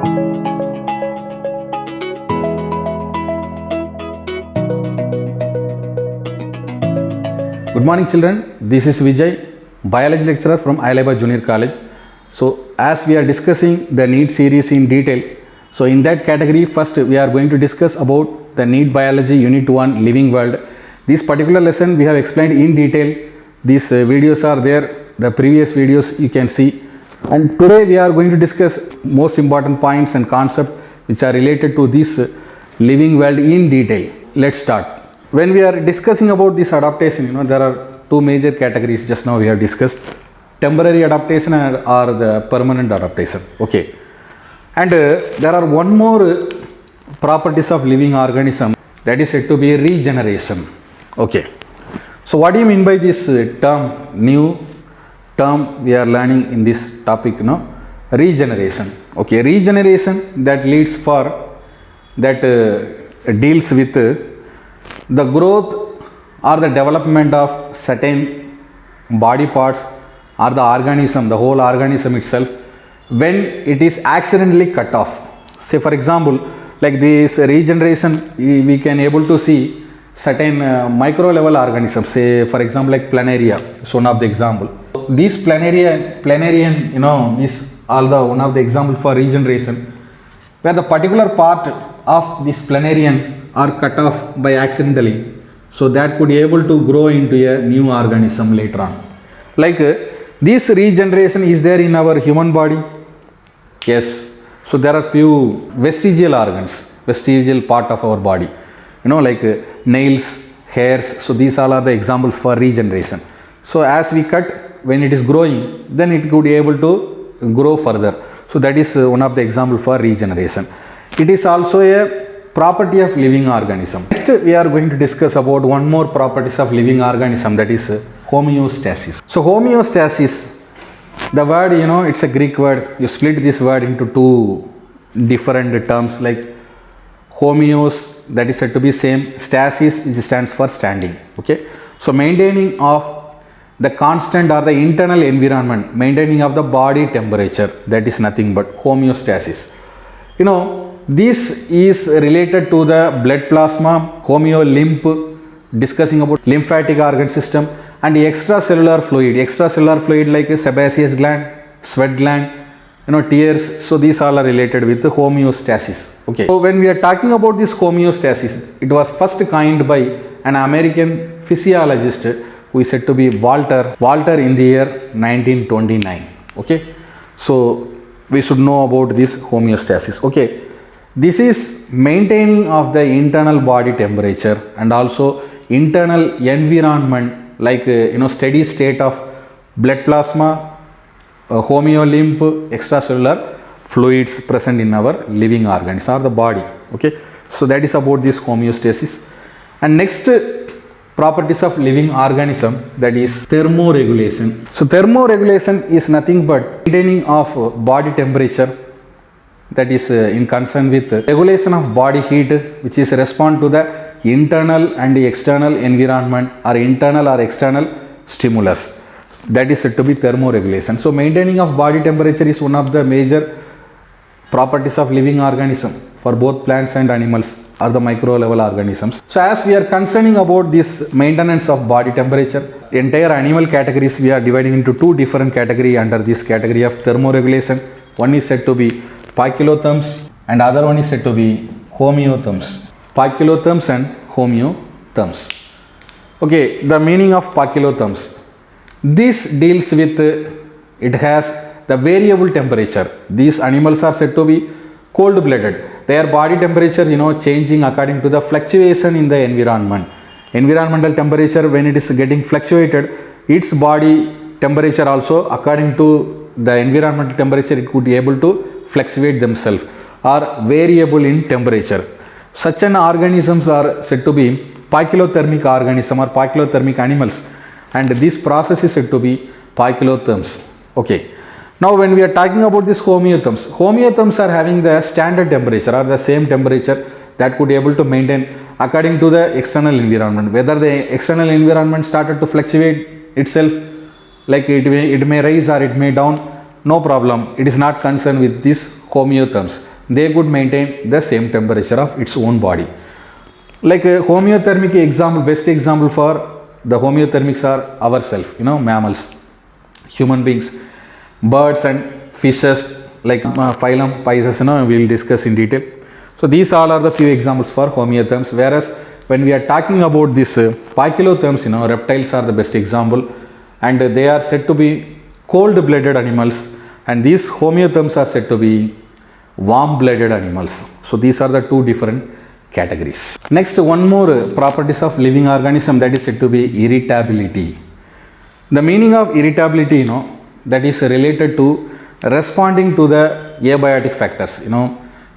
Good morning children, this is Vijay, biology lecturer from Ailaba Junior College. So as we are discussing the NEET series in detail, so in that category first we are going to discuss about the NEET Biology Unit 1 Living World. This particular lesson we have explained in detail. These videos are there, the previous videos you can see. And today we are going to discuss most important points and concepts which are related to this living world in detail. Let's start. When we are discussing about this adaptation, there are two major categories just now we have discussed. Temporary adaptation or the permanent adaptation. Okay. And there are one more properties of living organism that is said to be regeneration. Okay. So what do you mean by this term, new term we are learning in this topic, regeneration. Okay, regeneration that leads for, that deals with the growth or the development of certain body parts or the organism, the whole organism itself, when it is accidentally cut off. Say for example, like this regeneration, we can able to see certain micro level organisms, say for example like planaria, so one of the example. These planarian, is all the one of the example for regeneration, where the particular part of this planarian are cut off by accidentally, so that could be able to grow into a new organism later on. Like this regeneration is there in our human body. Yes, so there are few vestigial organs, vestigial part of our body, like nails, hairs. So these all are the examples for regeneration. So as we cut, when it is growing, then it could be able to grow further. So that is one of the example for regeneration. It is also a property of living organism. Next we are going to discuss about one more properties of living organism, that is homeostasis. So homeostasis, the word, it's a Greek word. You split this word into two different terms, like homeos, that is said to be same, stasis, which stands for standing. Okay, so maintaining of the constant or the internal environment, maintaining of the body temperature, that is nothing but homeostasis. This is related to the blood plasma, homeolymph, discussing about lymphatic organ system, and extracellular fluid like a sebaceous gland, sweat gland, tears. So these all are related with the homeostasis. Okay. So when we are talking about this homeostasis, it was first coined by an American physiologist who is said to be Walter in the year 1929. Okay. So we should know about this homeostasis. Okay. This is maintaining of the internal body temperature and also internal environment, like steady state of blood plasma, homeolymph, extracellular fluids present in our living organs or the body. Okay, so that is about this homeostasis. And next properties of living organism, that is thermoregulation. So thermoregulation is nothing but maintaining of body temperature, that is in concern with regulation of body heat, which is respond to the internal and external environment or internal or external stimulus. That is said to be thermoregulation. So maintaining of body temperature is one of the major properties of living organism for both plants and animals or the micro level organisms. So as we are concerning about this maintenance of body temperature, entire animal categories we are dividing into two different categories under this category of thermoregulation. One is said to be poikilotherms and other one is said to be homeotherms. Poikilotherms and homeotherms. Okay, the meaning of poikilotherms. This deals with, it has the variable temperature. These animals are said to be cold blooded. Their body temperature, changing according to the fluctuation in the environment. Environmental temperature, when it is getting fluctuated, its body temperature also according to the environmental temperature, it could be able to fluctuate themselves or variable in temperature. Such an organisms are said to be poikilothermic organism or poikilothermic animals, and this process is said to be poikilotherms. Okay. Now when we are talking about this homeotherms are having the standard temperature or the same temperature that could be able to maintain according to the external environment. Whether the external environment started to fluctuate itself, like it may rise or it may down, no problem. It is not concerned with this homeotherms. they could maintain the same temperature of its own body. Like homeothermic example, best example for the homeothermics are ourselves, mammals, human beings, birds and fishes like phylum Pisces, we will discuss in detail. So these all are the few examples for homeotherms, whereas when we are talking about this poikilotherms, reptiles are the best example, and they are said to be cold-blooded animals, and these homeotherms are said to be warm-blooded animals. So these are the two different categories. Next, one more properties of living organism, that is said to be irritability. The meaning of irritability, that is related to responding to the abiotic factors.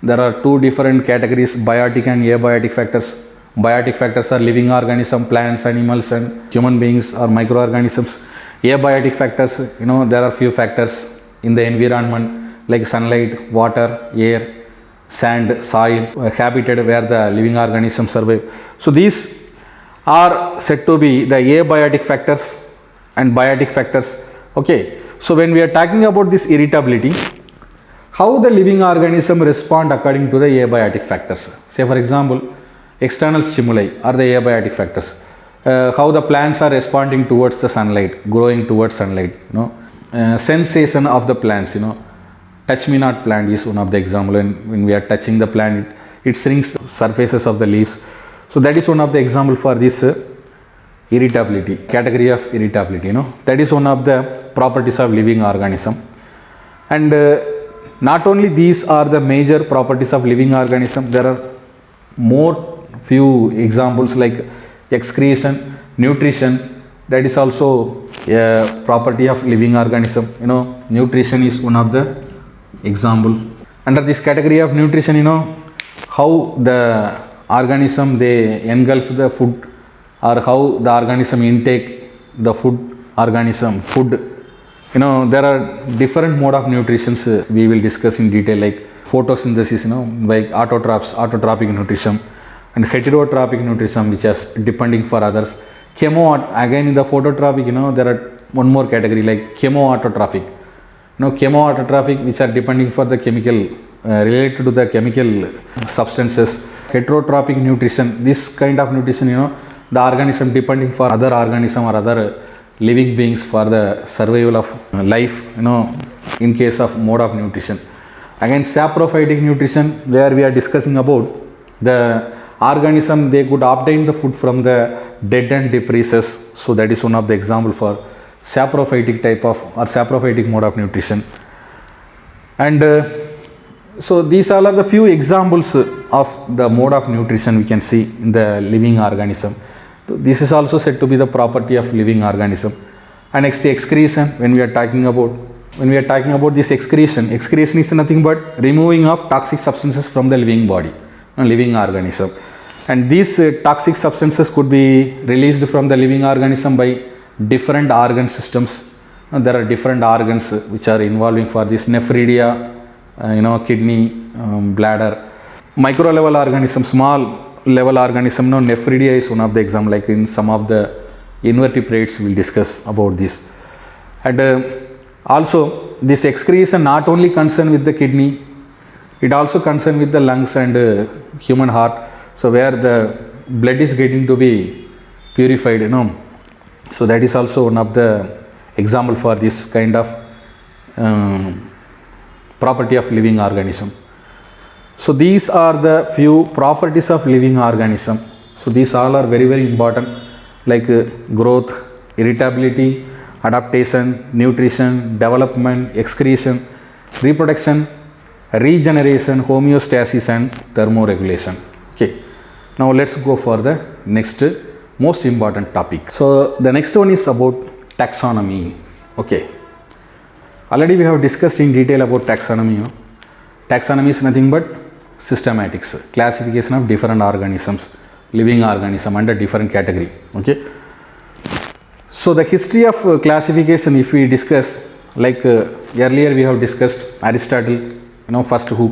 There are two different categories, biotic and abiotic factors. Biotic factors are living organism, plants, animals, and human beings or microorganisms. Abiotic factors, there are few factors in the environment like sunlight, water, air, sand, soil, habitat where the living organisms survive. So these are said to be the abiotic factors and biotic factors. Okay, so when we are talking about this irritability, how the living organism respond according to the abiotic factors. Say for example, external stimuli are the abiotic factors. How the plants are responding towards the sunlight, growing towards sunlight. Sensation of the plants. Touch me not plant is one of the example. When we are touching the plant, it shrinks the surfaces of the leaves. So that is one of the example for this irritability, category of irritability. That is one of the properties of living organism. And not only these are the major properties of living organism, there are more few examples like excretion, nutrition. That is also a property of living organism. Nutrition is one of the example. Under this category of nutrition, how the organism they engulf the food, or how the organism intake the food. There are different mode of nutrition we will discuss in detail, like photosynthesis, like autotrophic nutrition, and heterotrophic nutrition, which is depending for others. Again in the phototrophic, there are one more category like chemoautotrophic. Chemoautotrophic, which are depending for the chemical, related to the chemical substances. Heterotrophic nutrition, this kind of nutrition, the organism depending for other organism or other living beings for the survival of life, in case of mode of nutrition. Again, saprophytic nutrition, where we are discussing about the organism, they could obtain the food from the dead and debris. So that is one of the example for saprophytic type of or saprophytic mode of nutrition. And so these all are the few examples of the mode of nutrition we can see in the living organism. So this is also said to be the property of living organism. And next, excretion. When we are talking about this excretion is nothing but removing of toxic substances from the living body, living organism. And these toxic substances could be released from the living organism by different organ systems. There are different organs which are involving for this: nephridia, kidney, bladder. Micro level organism, small level organism, nephridia is one of the example. Like in some of the invertebrates, we will discuss about this. And also this excretion not only concern with the kidney, it also concern with the lungs and human heart. So where the blood is getting to be purified, so that is also one of the example for this kind of property of living organism. So these are the few properties of living organism. So these all are very, very important, like growth, irritability, adaptation, nutrition, development, excretion, reproduction, regeneration, homeostasis, and thermoregulation. Okay, now let's go for the next most important topic. So the next one is about taxonomy. Okay, already we have discussed in detail about taxonomy. Taxonomy is nothing but systematics, classification of different organisms, living organism under different category. Okay, so the history of classification, if we discuss, like earlier we have discussed Aristotle, first who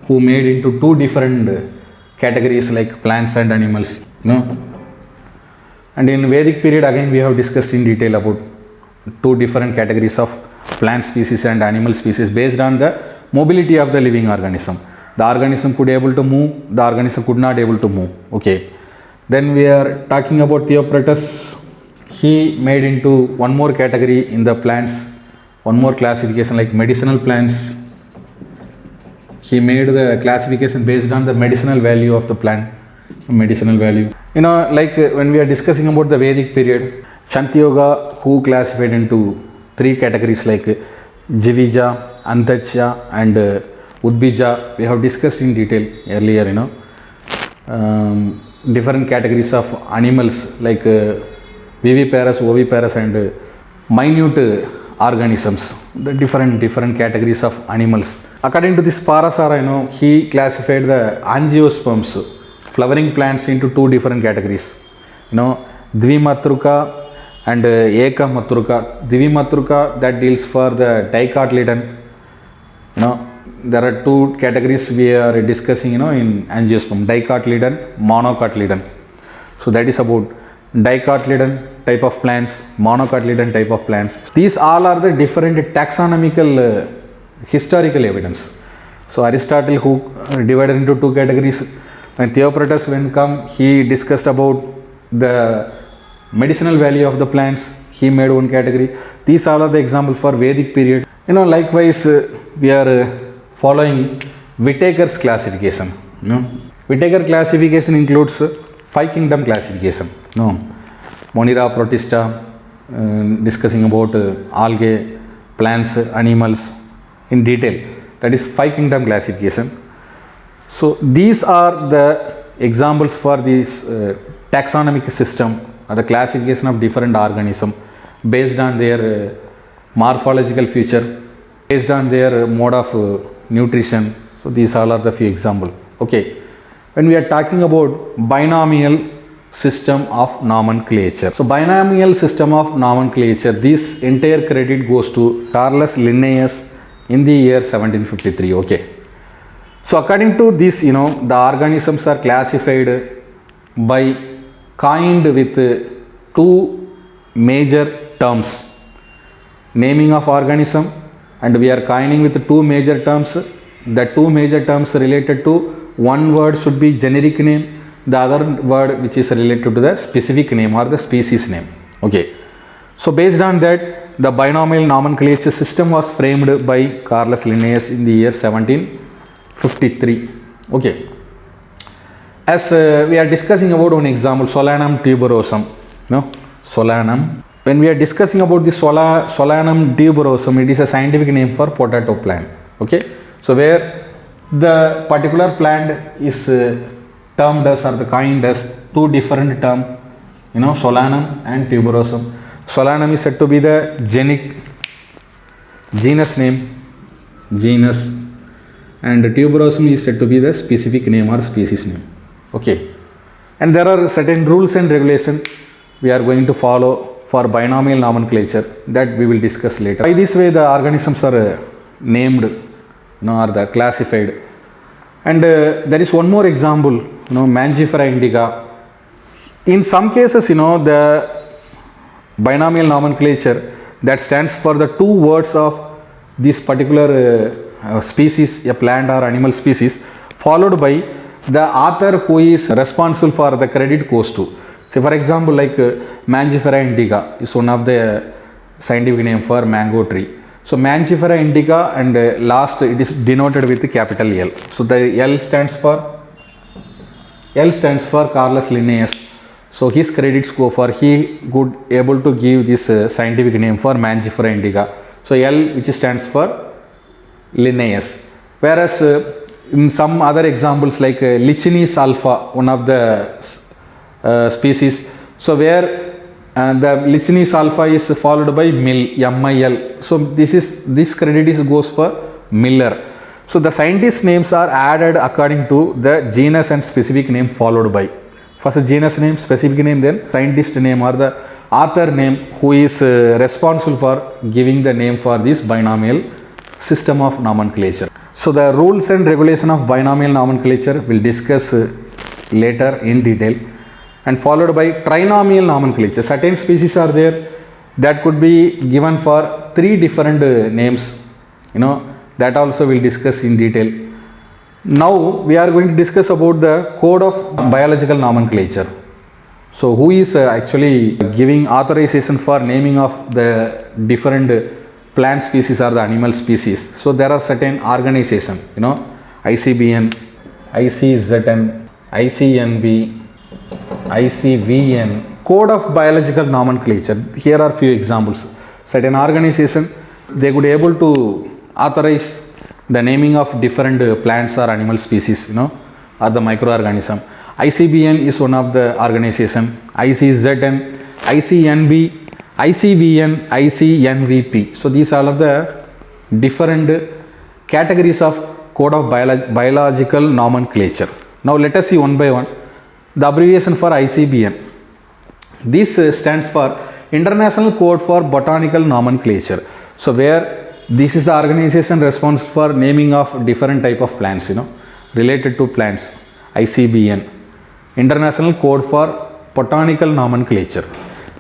made into two different categories like plants and animals, and in Vedic period again we have discussed in detail about two different categories of plant species and animal species based on the mobility of the living organism. The organism could able to move, the organism could not able to move. Okay. Then we are talking about Theocritus. He made into one more category in the plants, one more classification like medicinal plants. He made the classification based on the medicinal value of the plant, medicinal value. Like when we are discussing about the Vedic period, Shantyoga, who classified into 3 categories like Jivija, Antachya and Udbija. We have discussed in detail earlier, different categories of animals like viviparous, oviparous and minute organisms, the different categories of animals. According to this Parasara, he classified the angiosperms, flowering plants, into 2 different categories. Dvimatruka and Ekamatruka. Dvimatruka, that deals for the dicotyledon. There are 2 categories we are discussing, in angiosperm: dicotyledon, monocotyledon. So that is about dicotyledon type of plants, monocotyledon type of plants. These all are the different taxonomical historical evidence. So Aristotle, who divided into 2 categories, when Theocritus when come, he discussed about the medicinal value of the plants. He made one category. These all are the example for Vedic period. Likewise we are following Whitaker's classification. Whitaker classification includes 5 kingdom classification. Monera, Protista, discussing about algae, plants, animals in detail. That is 5 kingdom classification. So these are the examples for this taxonomic system, or the classification of different organisms based on their morphological feature, based on their mode of nutrition. So these all are the few examples. Okay. When we are talking about binomial system of nomenclature. So binomial system of nomenclature, this entire credit goes to Carolus Linnaeus in the year 1753. Okay. So according to this, the organisms are classified by coined with 2 major terms: naming of organism, and we are coining with 2 major terms. The 2 major terms related to one word should be generic name, the other word which is related to the specific name or the species name. Okay. So based on that, the binomial nomenclature system was framed by Carolus Linnaeus in the year 1753. Okay. As we are discussing about one example, Solanum tuberosum. Solanum. When we are discussing about the Solanum tuberosum, it is a scientific name for potato plant. Okay. So where the particular plant is termed as, or the coined as, 2 different terms, Solanum and tuberosum. Solanum is said to be the genus name, and tuberosum is said to be the specific name or species name. Okay. And there are certain rules and regulations we are going to follow for binomial nomenclature that we will discuss later. By this way, the organisms are named, or the classified. And there is one more example, Mangifera indica. In some cases, the binomial nomenclature that stands for the 2 words of this particular species, a plant or animal species, followed by the author who is responsible for the credit goes to. Say for example, like Mangifera indica is one of the scientific name for mango tree. So Mangifera indica, and last it is denoted with capital L. So the L stands for Carolus Linnaeus. So his credits go for, he could able to give this scientific name for Mangifera indica. So L, which stands for Linnaeus. Whereas in some other examples like Lichenis alpha, one of the species, so where the Lichenis alpha is followed by Mill, MIL. So this credit goes for Miller. So the scientist names are added according to the genus and specific name followed by. First genus name, specific name, then scientist name or the author name who is responsible for giving the name for this binomial system of nomenclature. So the rules and regulation of binomial nomenclature we'll discuss later in detail, and followed by trinomial nomenclature. Certain species are there that could be given for 3 different names. that also we'll discuss in detail. Now we are going to discuss about the code of biological nomenclature. So who is actually giving authorization for naming of the different plant species or the animal species? So there are certain organization, ICBN, ICZN, ICNB, ICVN, code of biological nomenclature. Here are few examples. Certain organization, they could able to authorize the naming of different plants or animal species, or the microorganism. ICBN is one of the organization. ICZN, ICNB, ICVN, ICNVP. So these are all of the different categories of code of biological nomenclature. Now let us see one by one. The abbreviation for ICBN. This stands for International Code for Botanical Nomenclature. So where this is the organization responsible for naming of different type of plants, related to plants. ICBN, International Code for Botanical Nomenclature.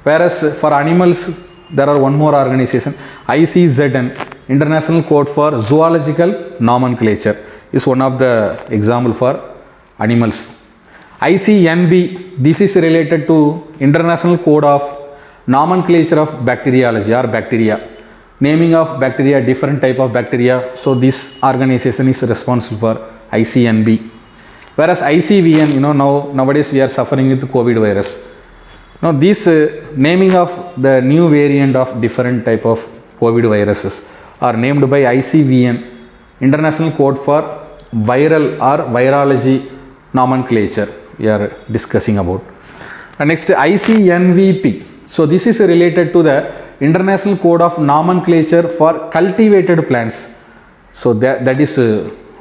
Whereas for animals, there are one more organization, ICZN, International Code for Zoological Nomenclature, is one of the example for animals. ICNB, this is related to International Code of Nomenclature of Bacteriology or bacteria. Naming of bacteria, different type of bacteria. So this organization is responsible for ICNB. Whereas ICVN, nowadays we are suffering with COVID virus. Now this naming of the new variant of different type of COVID viruses are named by ICVN, International Code for Viral or Virology Nomenclature we are discussing about. And next ICNVP. So this is related to the International Code of Nomenclature for Cultivated Plants. So that is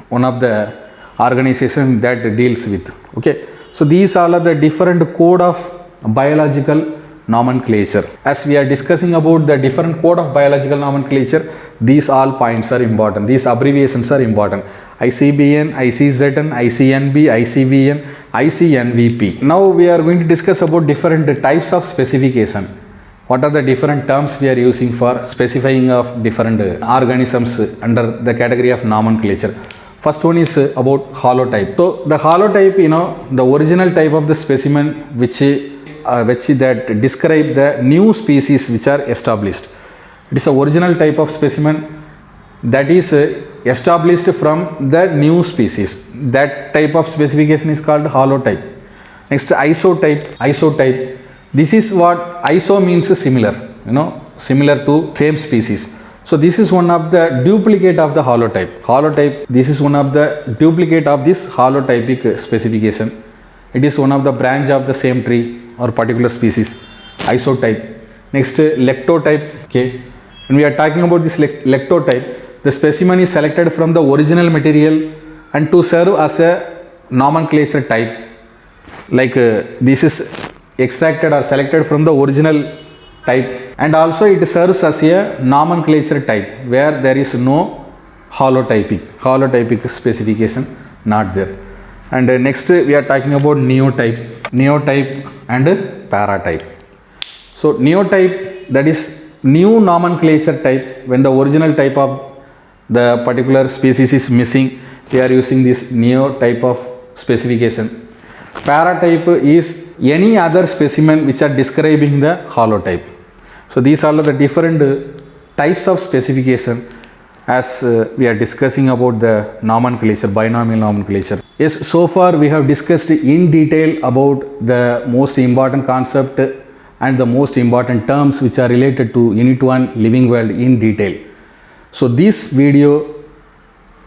one of the organization that deals with. Okay. So these all are the different code of biological nomenclature. As we are discussing about the different code of biological nomenclature, these all points are important. These abbreviations are important. ICBN, ICZN, ICNB, ICVN, ICNVP. Now we are going to discuss about different types of specification. What are the different terms we are using for specifying of different organisms under the category of nomenclature. First one is about holotype. So the holotype, the original type of the specimen which that describe the new species which are established. It is a original type of specimen that is established from the new species. That type of specification is called holotype. Next, isotype. This is what iso means similar, similar to same species. So this is one of the duplicate of the holotype. This is one of the duplicate of this holotypic specification. It is one of the branch of the same tree or particular species. Isotype. Next, lectotype. Okay. When we are talking about this lectotype, the specimen is selected from the original material and to serve as a nomenclature type. Like this is extracted or selected from the original type, and also it serves as a nomenclature type where there is no holotypic specification not there. And next we are talking about neotype and paratype. So neotype, that is new nomenclature type. When the original type of the particular species is missing, we are using this neo type of specification. Paratype is any other specimen which are describing the holotype. So these are the different types of specification as we are discussing about the nomenclature, binomial nomenclature. Yes, so far we have discussed in detail about the most important concept and the most important terms which are related to Unit 1 Living World in detail. So this video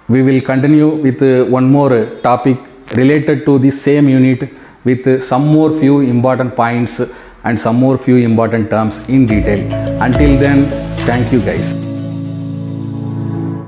we will continue with one more topic related to this same unit with some more few important points and some more few important terms in detail. Until then, thank you guys.